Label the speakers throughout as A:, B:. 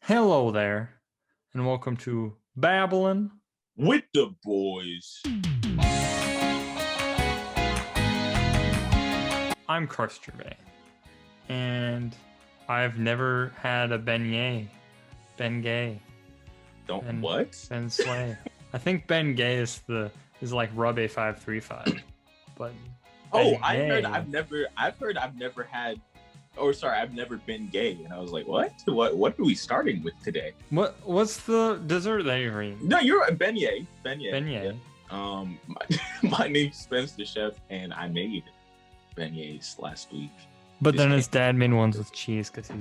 A: Hello there, and welcome to Babbling
B: with the boys.
A: I'm Carson Gervais, and I've never had a beignet. Ben Gay.
B: What?
A: Ben Slay. I think Ben Gay is like Rub A535, but
B: I've never had. Or sorry, I've never been gay, and I was like, what? What are we starting with today?
A: What's the dessert that you're eating?
B: No, you're a beignet.
A: Beignet.
B: Yeah. My name's Spencer Chef, and I made beignets last week.
A: But then his dad made ones with cheese because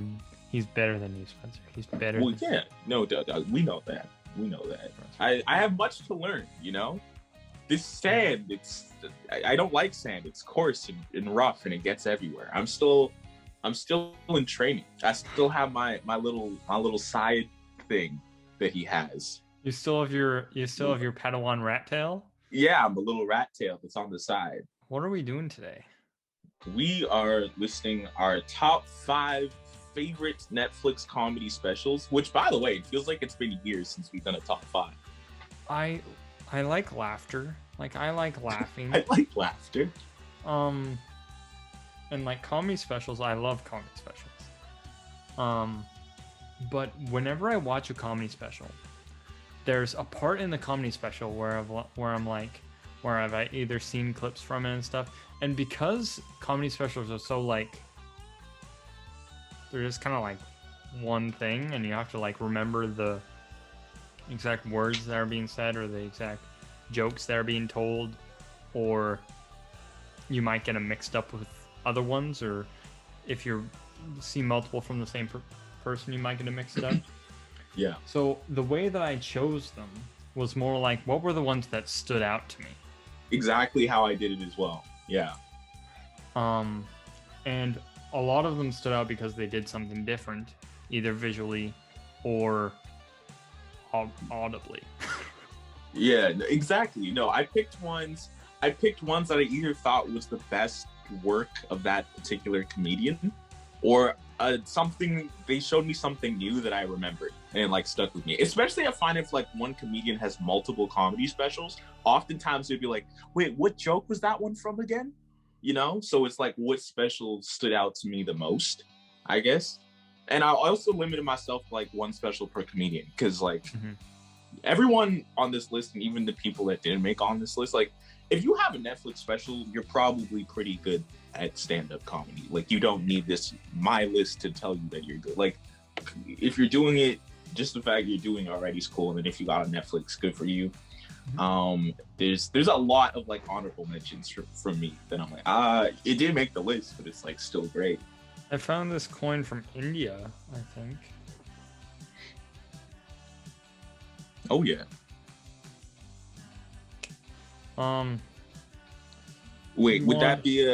A: he's better than you, Spencer. He's better.
B: Well, yeah, no, we know that. We know that. I have much to learn. You know, this sand. I don't like sand. It's coarse and rough, and it gets everywhere. I'm still in training. I still have my little side thing that he has.
A: You still have your Padawan rat tail?
B: Yeah, I'm a little rat tail that's on the side.
A: What are we doing today?
B: We are listing our top 5 favorite Netflix comedy specials, which, by the way, it feels like it's been years since we've done a top 5.
A: I like laughter. Like, I like laughing.
B: I like laughter.
A: And like comedy specials, I love comedy specials. But whenever I watch a comedy special, there's a part in the comedy special where I've either seen clips from it and stuff. And because comedy specials are so like, they're just kind of like one thing, and you have to like remember the exact words that are being said or the exact jokes that are being told, or you might get them mixed up with other ones, or if you see multiple from the same person, you might get them mixed up.
B: Yeah.
A: So the way that I chose them was more like, what were the ones that stood out to me?
B: Exactly how I did it as well. Yeah.
A: And a lot of them stood out because they did something different, either visually or audibly.
B: Yeah, exactly. No, I picked ones that I either thought was the best work of that particular comedian, or something they showed me something new that I remembered and like stuck with me. Especially I find if like one comedian has multiple comedy specials, oftentimes they'd be like, wait, what joke was that one from again? You know, so it's like what special stood out to me the most, I guess. And I also limited myself to like one special per comedian, because like everyone on this list, and even the people that didn't make on this list, like if you have a Netflix special, you're probably pretty good at stand-up comedy. Like, you don't need my list to tell you that you're good. Like, if you're doing it, just the fact you're doing it already is cool. And then if you got a Netflix, good for you. There's a lot of like honorable mentions from me that I'm like, it didn't make the list, but it's like still great.
A: I found this coin from India, I think.
B: Oh yeah. Wait, would that be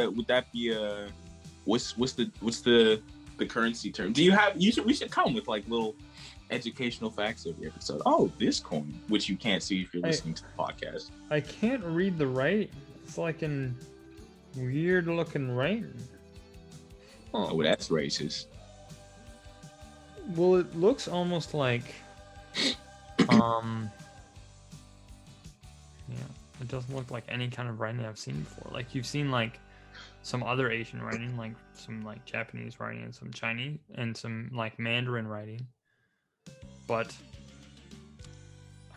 B: what's the currency term? We should come with like little educational facts every episode. Oh, this coin, which you can't see if you're listening to the podcast.
A: I can't read the writing. It's like in weird looking writing.
B: Oh, well, that's racist.
A: Well, it looks almost like it doesn't look like any kind of writing I've seen before. Like, you've seen like some other Asian writing, like some like Japanese writing and some Chinese and some like Mandarin writing, but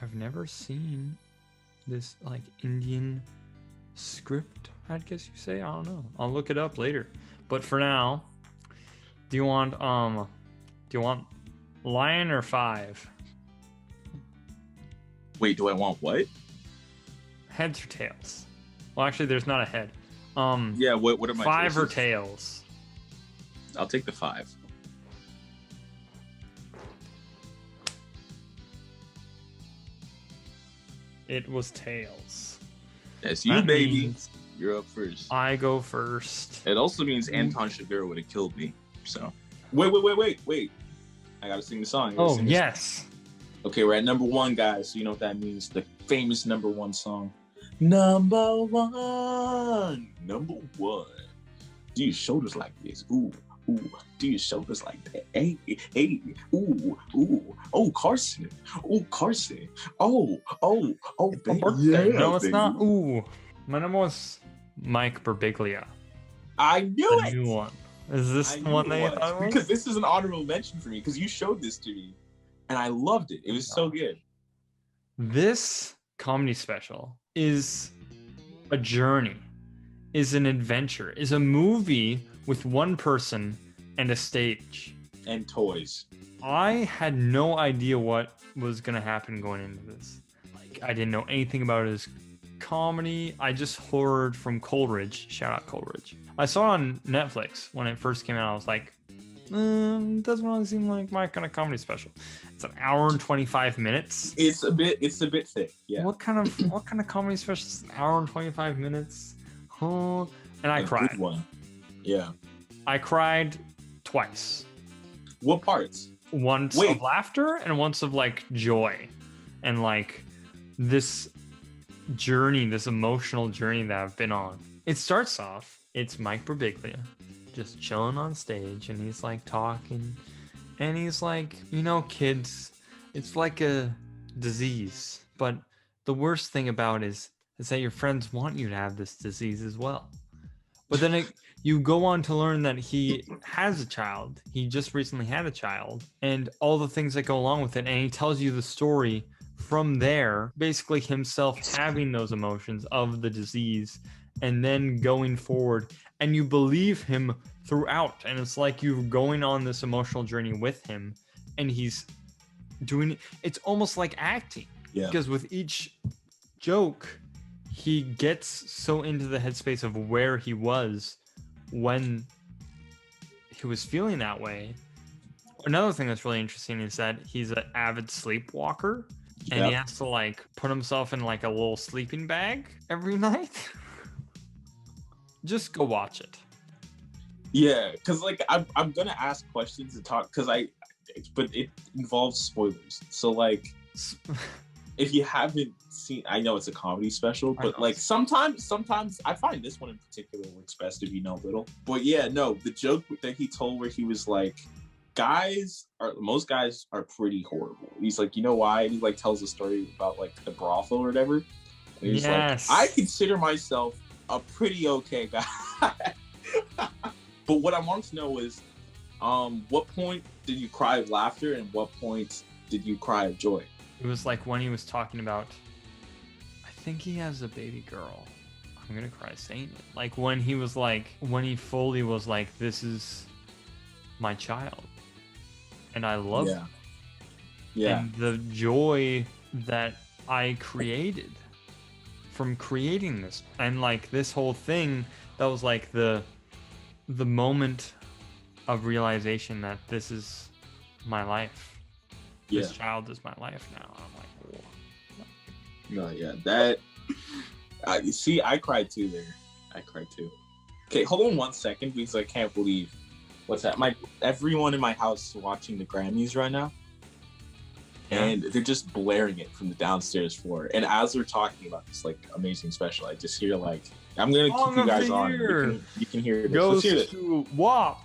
A: I've never seen this like Indian script, I guess you say. I don't know. I'll look it up later. But for now, do you want lion or 5?
B: Wait, do I want what?
A: Heads or tails? Well, actually, there's not a head.
B: Yeah, what are my
A: 5
B: choices?
A: or tails?
B: I'll take the 5.
A: It was tails.
B: That's you, baby. You're up first.
A: I go first.
B: It also means Anton Chigurh would have killed me. So, wait. I gotta sing the song.
A: Oh, yes.
B: Okay, we're at number 1, guys. So you know what that means. The famous number 1 song. Number one. Dude, shoulders like this. Ooh, ooh, do your shoulders like that. Hey, hey, ooh, ooh, oh, Carson, oh, baby.
A: Birthday.
B: Yeah,
A: No, it's
B: baby.
A: not. Ooh, my number was Mike Birbiglia.
B: I knew
A: The
B: it.
A: new one. Is this
B: I
A: the
B: knew
A: one that
B: it
A: you
B: was,
A: thought it was?
B: because this is an honorable mention for me because you showed this to me, and I loved it. It was so good.
A: This comedy special is a journey, is an adventure, is a movie with one person and a stage.
B: And toys.
A: I had no idea what was gonna happen going into this. Like, I didn't know anything about his comedy. I just heard from Coleridge. Shout out Coleridge. I saw it on Netflix when it first came out. I was like, doesn't really seem like my kind of comedy special. It's an hour and 25 minutes.
B: It's a bit thick. Yeah.
A: What kind of comedy special is an hour and 25 minutes? Huh? And I cried.
B: Good one. Yeah.
A: I cried twice.
B: What parts?
A: Once of laughter and once of like joy, and like this journey, this emotional journey that I've been on. It starts off, it's Mike Birbiglia just chilling on stage, and he's like talking, and he's like, you know, kids, it's like a disease, but the worst thing about it is that your friends want you to have this disease as well. But then you go on to learn that he has a child. He just recently had a child, and all the things that go along with it. And he tells you the story from there, basically himself having those emotions of the disease and then going forward. And you believe him throughout. And it's like you're going on this emotional journey with him, and he's doing it. It's almost like acting.
B: Yeah.
A: Because with each joke, he gets so into the headspace of where he was when he was feeling that way. Another thing that's really interesting is that he's an avid sleepwalker, and he has to like put himself in like a little sleeping bag every night. Just go watch it.
B: Yeah, because like I'm gonna ask questions and talk but it involves spoilers. So like, if you haven't seen, I know it's a comedy special, but like sometimes I find this one in particular works best if you know little. But yeah, no, the joke that he told where he was like, most guys are pretty horrible. He's like, you know why? And he like tells a story about like the brothel or whatever. And he's like, I consider myself a pretty okay guy. But what I want to know is, what point did you cry of laughter, and what point did you cry of joy?
A: It was like when he was talking about, I think he has a baby girl. I'm gonna cry saying it. Like when he was like, when he fully was like, this is my child, and I love him.
B: Yeah.
A: And the joy that I created from creating this, and like this whole thing, that was like the moment of realization that this is my life. This child is my life now. I'm like, whoa.
B: No, yeah, that. You see, I cried too there. I cried too. Okay, hold on 1 second because I can't believe what's that. Everyone in my house is watching the Grammys right now, and they're just blaring it from the downstairs floor. And as we're talking about this like amazing special, I just hear like, I'm gonna keep you guys on. You can hear this.
A: Goes
B: Let's hear it.
A: to WAP.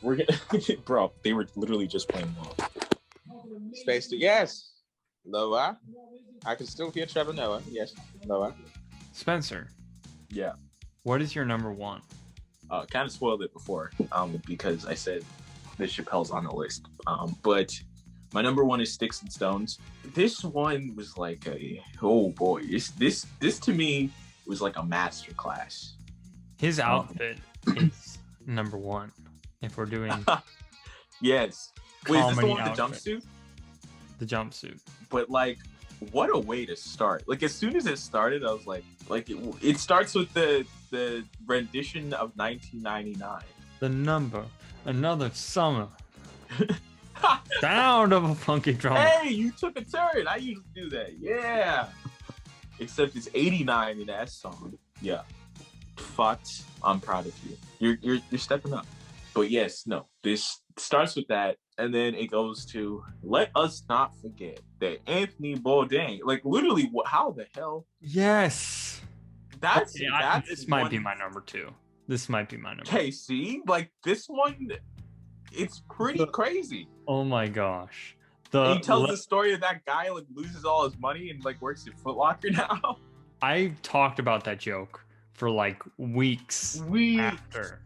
B: We're gonna, bro. They were literally just playing WAP. Space to yes. Lower. I can still hear Trevor Noah. Yes. Lower.
A: Spencer.
B: Yeah.
A: What is your number one?
B: Kind of spoiled it before, because I said that Chappelle's on the list. But my number one is Sticks and Stones. This one was like oh boy, this to me was like a masterclass. His
A: outfit is number one. If we're doing
B: yes. Wait, is this the one with the jumpsuit?
A: The jumpsuit.
B: But like, what a way to start. Like as soon as it started, I was like it starts with the rendition of 1999.
A: The number, another summer. Sound of a funky drum.
B: Hey, you took a turn. I usually do that. Yeah. Except it's 89 in that song. Yeah. Fucked. I'm proud of you. You're stepping up. But yes, no. This starts with that, and then it goes to let us not forget that Anthony Bourdain, like literally, how the hell?
A: Yes.
B: That's
A: this might be my number two. This might be my number.
B: Okay, see, like this one, it's pretty crazy.
A: Oh my gosh.
B: He tells the story of that guy like loses all his money and like works at Foot Locker now.
A: I talked about that joke for like weeks after.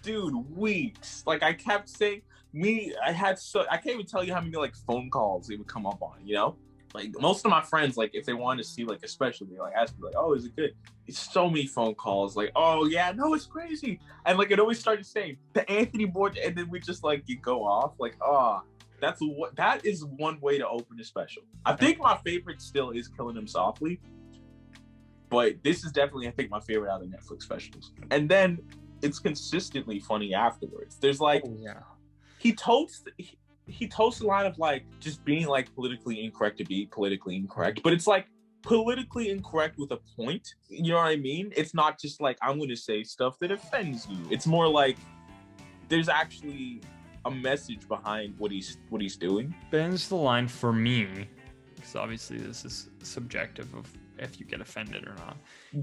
B: Dude, weeks. Like I kept saying, I can't even tell you how many like phone calls it would come up on, you know? Like most of my friends, like if they wanted to see like a special, they like ask me like, "Oh, is it good?" It's so many phone calls, like, "Oh yeah, no, it's crazy," and like it always started saying the Anthony board, and then we just like you go off, like, oh, that is one way to open a special. I think my favorite still is Killing Him Softly, but this is definitely I think my favorite out of the Netflix specials. And then it's consistently funny afterwards. There's like, he toasts a lot of like just being like politically incorrect to be politically incorrect, but it's like politically incorrect with a point. You know what I mean? It's not just like I'm going to say stuff that offends you. It's more like there's actually a message behind what he's doing.
A: Bends the line for me, because obviously this is subjective of if you get offended or not.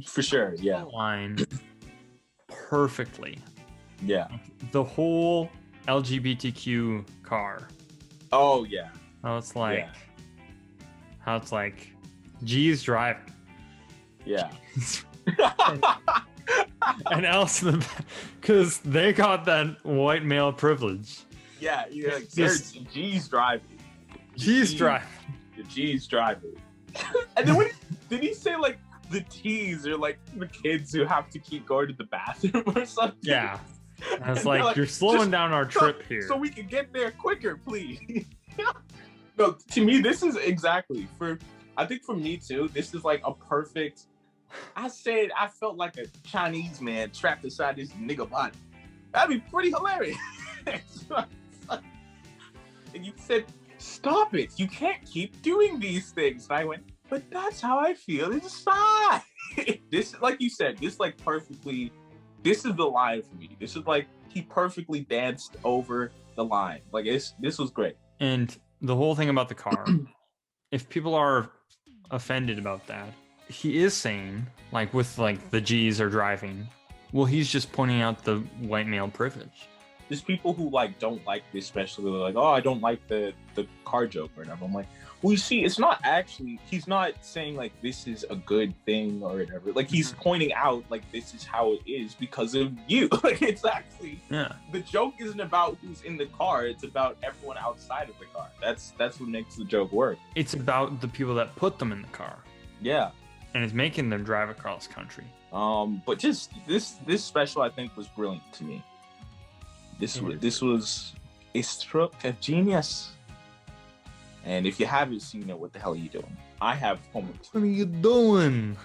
B: For sure, yeah.
A: The line perfectly.
B: Yeah.
A: The whole LGBTQ car.
B: Oh yeah.
A: How it's like G's driving.
B: Yeah.
A: And else because they got that white male privilege.
B: Yeah, like, G's driving.
A: G's driving.
B: The G's driving. And then did he say like the T's are like the kids who have to keep going to the bathroom or something?
A: Yeah. I was like, you're slowing down our trip here.
B: So we can get there quicker, please. No, to me, this is exactly I think for me too, this is like a perfect, I felt like a Chinese man trapped inside this nigga body. That'd be pretty hilarious. And you said, stop it. You can't keep doing these things. And I went, but that's how I feel inside. This, like you said, this like perfectly, this is the line for me. This is like, he perfectly danced over the line. Like this was great.
A: And the whole thing about the car, if people are offended about that, he is saying, like with like the G's are driving, well, he's just pointing out the white male privilege.
B: There's people who like don't like this, especially like, oh, I don't like the car joke or whatever. I'm like, well, you see, it's not actually, he's not saying like this is a good thing or whatever. Like he's pointing out like this is how it is because of you. Like it's actually, the joke isn't about who's in the car. It's about everyone outside of the car. That's what makes the joke work. It's
A: about the people that put them in the car.
B: Yeah.
A: And it's making them drive across country.
B: But just this special I think was brilliant to me. This was a stroke of genius. And if you haven't seen it, what the hell are you doing? I have homework.
A: What are you doing?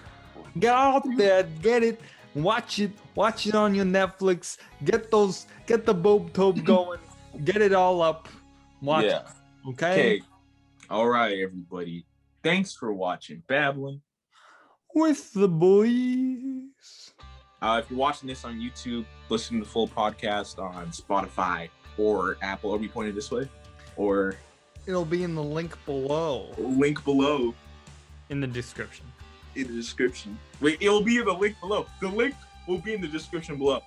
A: Get out there, get it, watch it on your Netflix. Get the boob tube going, get it all up. Watch it. Okay.
B: All right, everybody. Thanks for watching Babbling
A: with the boys.
B: If you're watching this on YouTube, listen to the full podcast on Spotify or Apple. Are we pointed this way? Or
A: it'll be in the link below.
B: In the description. Wait, it'll be in the link below. The link will be in the description below.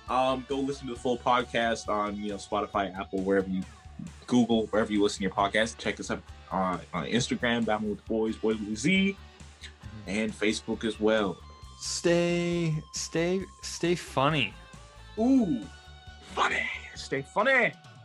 B: Go listen to the full podcast on Spotify, Apple, wherever you Google, wherever you listen to your podcast. Check us out on Instagram, Babbling with the Boyz, Boyz with Z, and Facebook as well.
A: Stay funny.
B: Ooh, funny. Stay funny.